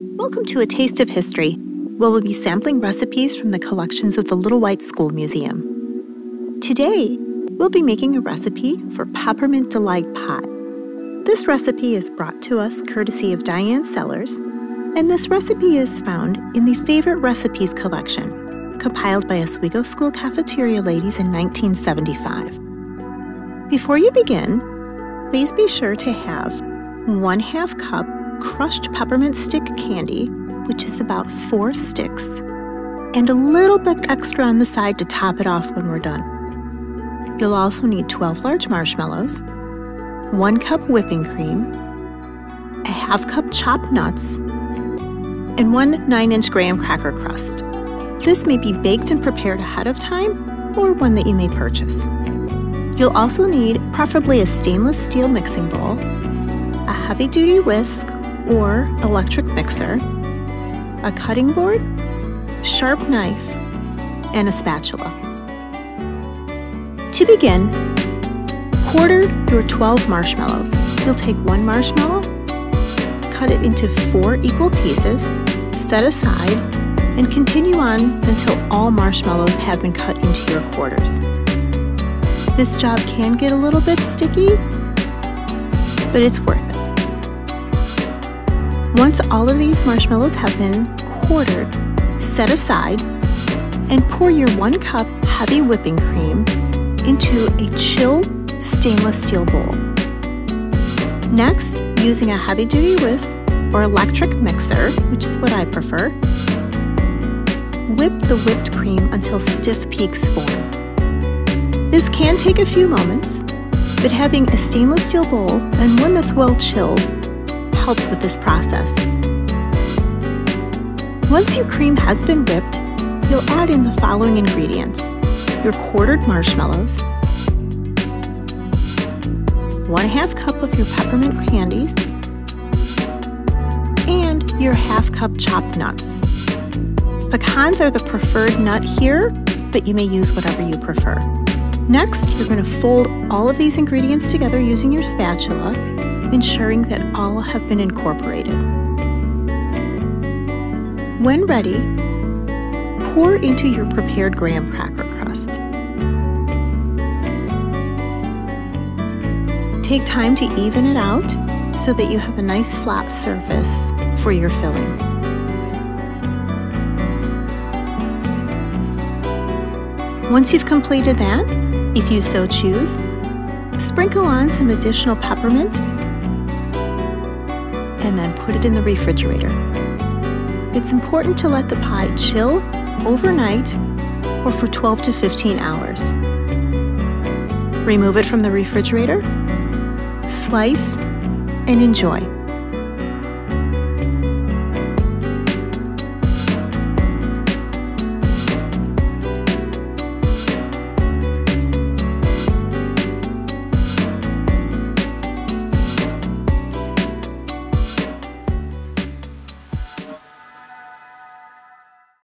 Welcome to A Taste of History, where we'll be sampling recipes from the collections of the Little White School Museum. Today, we'll be making a recipe for Peppermint Delight Pie. This recipe is brought to us courtesy of Diane Sellers, and this recipe is found in the Favorite Recipes collection, compiled by Oswego School cafeteria ladies in 1975. Before you begin, please be sure to have 1/2 cup crushed peppermint stick candy, which is about 4 sticks, and a little bit extra on the side to top it off when we're done. You'll also need 12 large marshmallows, 1 cup whipping cream, a 1/2 cup chopped nuts, and 1 9-inch graham cracker crust. This may be baked and prepared ahead of time, or one that you may purchase. You'll also need preferably a stainless steel mixing bowl, a heavy-duty whisk or electric mixer, a cutting board, sharp knife, and a spatula. To begin, quarter your 12 marshmallows. You'll take 1 marshmallow, cut it into 4 equal pieces, set aside, and continue on until all marshmallows have been cut into your quarters. This job can get a little bit sticky, but it's worth it. Once all of these marshmallows have been quartered, set aside, and pour your 1 cup heavy whipping cream into a chill stainless steel bowl. Next, using a heavy-duty whisk or electric mixer, which is what I prefer, whip the whipped cream until stiff peaks form. This can take a few moments, but having a stainless steel bowl and one that's well chilled helps with this process. Once your cream has been whipped, you'll add in the following ingredients: your quartered marshmallows, 1/2 cup of your peppermint candies, and your 1/2 cup chopped nuts. Pecans are the preferred nut here, but you may use whatever you prefer. Next, you're going to fold all of these ingredients together using your spatula, ensuring that all have been incorporated. When ready, pour into your prepared graham cracker crust. Take time to even it out so that you have a nice flat surface for your filling. Once you've completed that, if you so choose, sprinkle on some additional peppermint and then put it in the refrigerator. It's important to let the pie chill overnight or for 12 to 15 hours. Remove it from the refrigerator, slice, and enjoy.